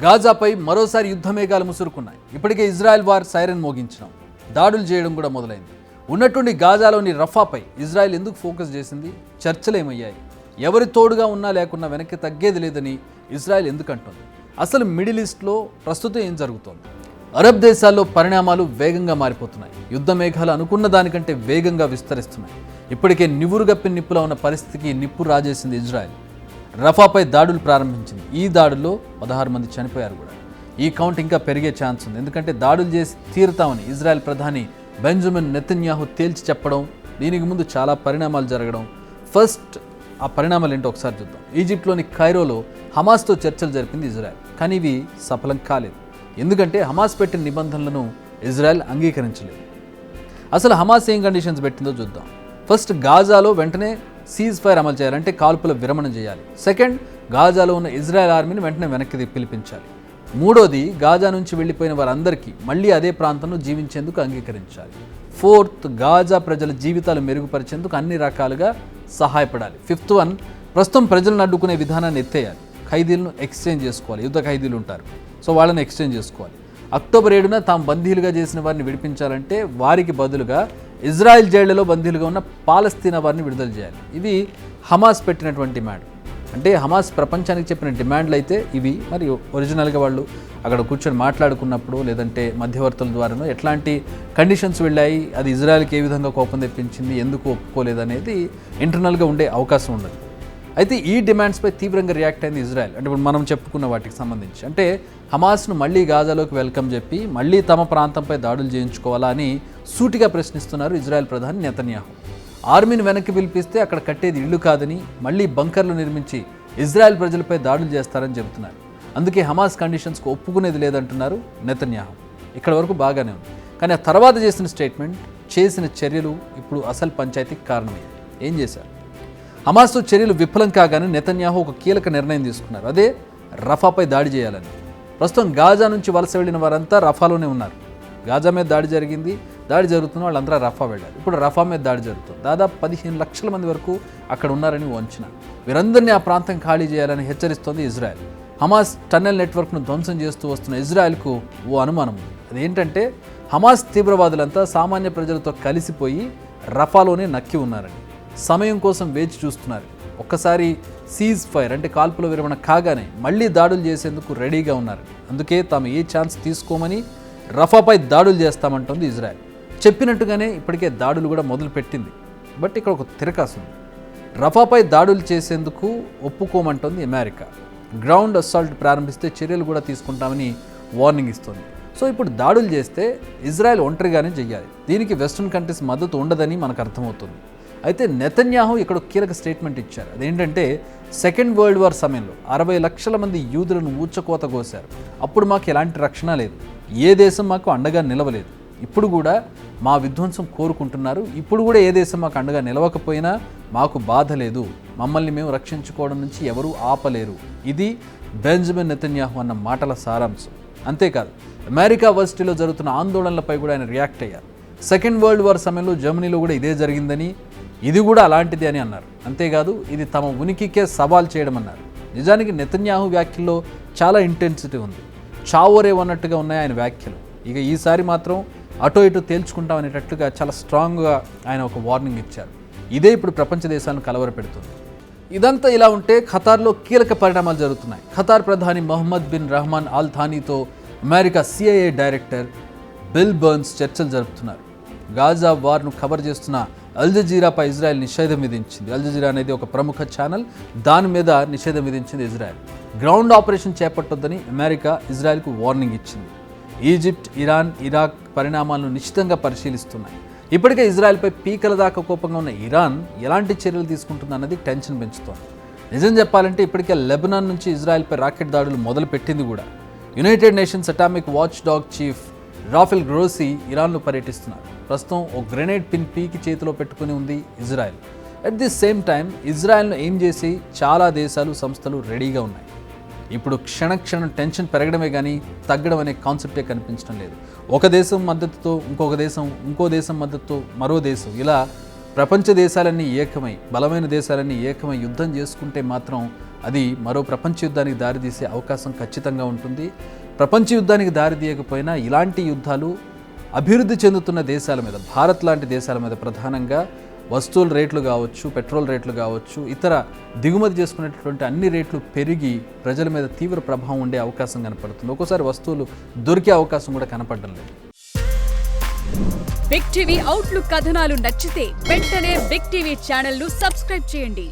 గాజాపై మరోసారి యుద్ధ మేఘాలు ముసురుకున్నాయి. ఇప్పటికే ఇజ్రాయెల్ వార్ సైరన్ మోగించడం, దాడులు చేయడం కూడా మొదలైంది. ఉన్నట్టుండి గాజాలోని రఫాపై ఇజ్రాయెల్ ఎందుకు ఫోకస్ చేసింది? చర్చలు ఏమయ్యాయి? ఎవరి తోడుగా ఉన్నా లేకున్నా వెనక్కి తగ్గేది లేదని ఇజ్రాయెల్ ఎందుకు అంటుంది? అసలు మిడిల్ ఈస్ట్లో ప్రస్తుతం ఏం జరుగుతోంది? అరబ్ దేశాల్లో పరిణామాలు వేగంగా మారిపోతున్నాయి. యుద్ధ మేఘాలు అనుకున్న దానికంటే వేగంగా విస్తరిస్తున్నాయి. ఇప్పటికే నివురుగప్పిన నిప్పులా ఉన్న పరిస్థితికి నిప్పు రాజేసింది ఇజ్రాయెల్. రఫాపై దాడులు ప్రారంభించింది. ఈ దాడుల్లో 16 మంది చనిపోయారు కూడా. ఈ కౌంట్ ఇంకా పెరిగే ఛాన్స్ ఉంది. ఎందుకంటే దాడులు చేసి తీరుతామని ఇజ్రాయెల్ ప్రధాని బెంజమిన్ నెతన్యాహు తేల్చి చెప్పడం, దీనికి ముందు చాలా పరిణామాలు జరగడం. ఫస్ట్ ఆ పరిణామాలు ఏంటో ఒకసారి చూద్దాం. ఈజిప్ట్లోని కైరోలో హమాస్తో చర్చలు జరిపింది ఇజ్రాయెల్. కానీ ఇవి సఫలం కాలేదు. ఎందుకంటే హమాస్ పెట్టిన నిబంధనలను ఇజ్రాయెల్ అంగీకరించలేదు. అసలు హమాస్ ఏం కండిషన్స్ పెట్టిందో చూద్దాం. ఫస్ట్, గాజాలో వెంటనే సీజ్ ఫైర్ అమలు చేయాలంటే కాల్పుల విరమణ చేయాలి. సెకండ్, గాజాలో ఉన్న ఇజ్రాయెల్ ఆర్మీని వెంటనే వెనక్కి పిలిపించాలి. మూడోది, గాజా నుంచి వెళ్ళిపోయిన వారందరికీ మళ్ళీ అదే ప్రాంతంలో జీవించేందుకు అంగీకరించాలి. ఫోర్త్, గాజా ప్రజల జీవితాలు మెరుగుపరిచేందుకు అన్ని రకాలుగా సహాయపడాలి. ఫిఫ్త్ వన్, ప్రస్తుతం ప్రజలను అడ్డుకునే విధానాన్ని ఎత్తేయాలి. ఖైదీలను ఎక్స్చేంజ్ చేసుకోవాలి. యుద్ధ ఖైదీలు ఉంటారు, సో వాళ్ళని ఎక్స్చేంజ్ చేసుకోవాలి. అక్టోబర్ 7న తాము బందీలుగా చేసిన వారిని విడిపించాలంటే వారికి బదులుగా ఇజ్రాయెల్ జైళ్లలో బందీలుగా ఉన్న పాలస్తీనా వారిని విడుదల చేయాలి. ఇవి హమాస్ పెట్టినటువంటి డిమాండ్. అంటే హమాస్ ప్రపంచానికి చెప్పిన డిమాండ్లు అయితే ఇవి. మరి ఒరిజినల్గా వాళ్ళు అక్కడ కూర్చొని మాట్లాడుకున్నప్పుడు లేదంటే మధ్యవర్తుల ద్వారానో ఎట్లాంటి కండిషన్స్ వెళ్ళాయి, అది ఇజ్రాయెల్కి ఏ విధంగా కోపం తెప్పించింది, ఎందుకు ఒప్పుకోలేదు అనేది ఇంటర్నల్గా ఉండే అవకాశం ఉండదు. అయితే ఈ డిమాండ్స్పై తీవ్రంగా రియాక్ట్ అయింది ఇజ్రాయెల్. అంటే ఇప్పుడు మనం చెప్పుకున్న వాటికి సంబంధించి, అంటే హమాస్ను మళ్ళీ గాజాలోకి వెల్కమ్ చెప్పి మళ్ళీ తమ ప్రాంతంపై దాడులు చేయించుకోవాలా అని సూటిగా ప్రశ్నిస్తున్నారు ఇజ్రాయెల్ ప్రధాని నెతన్యాహు. ఆర్మీని వెనక్కి పిలిపిస్తే అక్కడ కట్టేది ఇళ్లు కాదని, మళ్ళీ బంకర్లు నిర్మించి ఇజ్రాయెల్ ప్రజలపై దాడులు చేస్తారని చెబుతున్నారు. అందుకే హమాస్ కండిషన్స్కు ఒప్పుకునేది లేదంటున్నారు నెతన్యాహు. ఇక్కడ వరకు బాగానే ఉంది. కానీ ఆ తర్వాత చేసిన స్టేట్మెంట్, చేసిన చర్యలు ఇప్పుడు అసలు పంచాయతీకి కారణమయ్యాయి. ఏం చేశారు? హమాస్తో చర్యలు విఫలం కాగానే నెతన్యాహు ఒక కీలక నిర్ణయం తీసుకున్నారు. అదే రఫాపై దాడి చేయాలని. ప్రస్తుతం గాజా నుంచి వలస వెళ్ళిన వారంతా రఫాలోనే ఉన్నారు. గాజా మీద దాడి జరిగింది, దాడి జరుగుతున్న వాళ్ళందరూ రఫా వెళ్ళారు. ఇప్పుడు రఫా మీద దాడి జరుగుతుంది. దాదాపు 15 లక్షల మంది వరకు అక్కడ ఉన్నారని అంచనా. వీరందరినీ ఆ ప్రాంతం ఖాళీ చేయాలని హెచ్చరిస్తోంది ఇజ్రాయెల్. హమాస్ టన్నెల్ నెట్వర్క్ను ధ్వంసం చేస్తూ వస్తున్న ఇజ్రాయెల్కు ఓ అనుమానం ఉంది. అదేంటంటే హమాస్ తీవ్రవాదులంతా సామాన్య ప్రజలతో కలిసిపోయి రఫాలోనే నక్కి ఉన్నారని, సమయం కోసం వేచి చూస్తున్నారు. ఒక్కసారి సీజ్ ఫైర్ అంటే కాల్పుల విరమణ కాగానే మళ్ళీ దాడులు చేసేందుకు రెడీగా ఉన్నారు. అందుకే తాము ఏ ఛాన్స్ తీసుకోమని రఫాపై దాడులు చేస్తామంటోంది ఇజ్రాయెల్. చెప్పినట్టుగానే ఇప్పటికే దాడులు కూడా మొదలు పెట్టింది. బట్ ఇక్కడ ఒక తిరకాసు ఉంది. రఫాపై దాడులు చేసేందుకు ఒప్పుకోమంటోంది అమెరికా. గ్రౌండ్ అసాల్ట్ ప్రారంభిస్తే చర్యలు కూడా తీసుకుంటామని వార్నింగ్ ఇస్తోంది. సో ఇప్పుడు దాడులు చేస్తే ఇజ్రాయెల్ ఒంటరిగానే చెయ్యాలి. దీనికి వెస్ట్రన్ కంట్రీస్ మద్దతు ఉండదని మనకు అర్థమవుతుంది. అయితే నెతన్యాహు ఇక్కడ కీలక స్టేట్మెంట్ ఇచ్చారు. అదేంటంటే సెకండ్ వరల్డ్ వార్ సమయంలో 60 లక్షల మంది యూదులను ఊచకోత కోశారు. అప్పుడు మాకు ఎలాంటి రక్షణ లేదు, ఏ దేశం మాకు అండగా నిలవలేదు. ఇప్పుడు కూడా మా విధ్వంసం కోరుకుంటున్నారు. ఇప్పుడు కూడా ఏ దేశం మాకు అండగా నిలవకపోయినా మాకు బాధ లేదు. మమ్మల్ని మేము రక్షించుకోవడం నుంచి ఎవరూ ఆపలేరు. ఇది బెంజమిన్ నెతన్యాహు అన్న మాటల సారాంశం. అంతేకాదు, అమెరికా వర్సిటీలో జరుగుతున్న ఆందోళనలపై కూడా ఆయన రియాక్ట్ అయ్యారు. సెకండ్ వరల్డ్ వార్ సమయంలో జర్మనీలో కూడా ఇదే జరిగిందని, ఇది కూడా అలాంటిది అని అన్నారు. అంతేకాదు, ఇది తమ ఉనికికే సవాల్ చేయడం అన్నారు. నిజానికి నెతన్యాహు వ్యాఖ్యల్లో చాలా ఇంటెన్సిటీ ఉంది. చావోరేవన్నట్టుగా ఉన్నాయి ఆయన వ్యాఖ్యలు. ఇక ఈసారి మాత్రం అటో ఇటో తేల్చుకుంటామనేటట్లుగా చాలా స్ట్రాంగ్గా ఆయన ఒక వార్నింగ్ ఇచ్చారు. ఇదే ఇప్పుడు ప్రపంచ దేశాలను కలవరపెడుతుంది. ఇదంతా ఇలా ఉంటే ఖతార్లో కీలక పరిణామాలు జరుగుతున్నాయి. ఖతార్ ప్రధాని మొహమ్మద్ బిన్ రహమాన్ ఆల్ థానీతో America CIA director Bill Burns చర్చలు జరుపుతున్నారు. గాజా వార్ను కవర్ చేస్తున్న అల్ జజీరాపై ఇజ్రాయెల్ నిషేధం విధించింది. అల్ జజీరా అనేది ఒక ప్రముఖ ఛానల్, దాని మీద నిషేధం విధించింది ఇజ్రాయెల్. గ్రౌండ్ ఆపరేషన్ చేపట్టొద్దని అమెరికా ఇజ్రాయెల్కు వార్నింగ్ ఇచ్చింది. ఈజిప్ట్, ఇరాన్, ఇరాక్ పరిణామాలను నిశ్చితంగా పరిశీలిస్తున్నాయి. ఇప్పటికే ఇజ్రాయెల్పై పీకల దాకా కోపంగా ఉన్న ఇరాన్ ఎలాంటి చర్యలు తీసుకుంటుందన్నది టెన్షన్ పెంచుతోంది. నిజం చెప్పాలంటే ఇప్పటికే లెబనాన్ నుంచి ఇజ్రాయెల్పై రాకెట్ దాడులు మొదలు పెట్టింది కూడా. United Nations atomic watchdog chief Rafael Grossi ఇరాన్లో పర్యటిస్తున్నారు. ప్రస్తుతం ఓ గ్రెనేడ్ పిన్ పీకి చేతిలో పెట్టుకుని ఉంది Israel. At the same time ఇజ్రాయెల్ను ఎయిమ్ చేసి చాలా దేశాలు, సంస్థలు రెడీగా ఉన్నాయి. ఇప్పుడు క్షణక్షణం టెన్షన్ పెరగడమే కానీ తగ్గడం అనే కాన్సెప్టే కనిపించడం లేదు. ఒక దేశం మద్దతుతో ఇంకో దేశం మద్దతుతో మరో దేశం, ఇలా ప్రపంచ దేశాలన్నీ ఏకమై, బలమైన దేశాలన్నీ ఏకమై యుద్ధం చేసుకుంటే మాత్రం అది మరో ప్రపంచ యుద్ధానికి దారితీసే అవకాశం ఖచ్చితంగా ఉంటుంది. ప్రపంచ యుద్ధానికి దారితీయకపోయినా ఇలాంటి యుద్ధాలు అభివృద్ధి చెందుతున్న దేశాల మీద, భారత్ లాంటి దేశాల మీద ప్రధానంగా వస్తువుల రేట్లు కావచ్చు, పెట్రోల్ రేట్లు కావచ్చు, ఇతర దిగుమతి చేసుకునేటటువంటి అన్ని రేట్లు పెరిగి ప్రజల మీద తీవ్ర ప్రభావం ఉండే అవకాశం కనపడుతుంది. ఒక్కోసారి వస్తువులు దొరికే అవకాశం కూడా కనపడడం లేదు. బిగ్ టీవీ అవుట్లుక్ కథనాలు నచ్చితే వెంటనే బిగ్ టీవీ ఛానల్ ను సబ్స్క్రైబ్ చేయండి.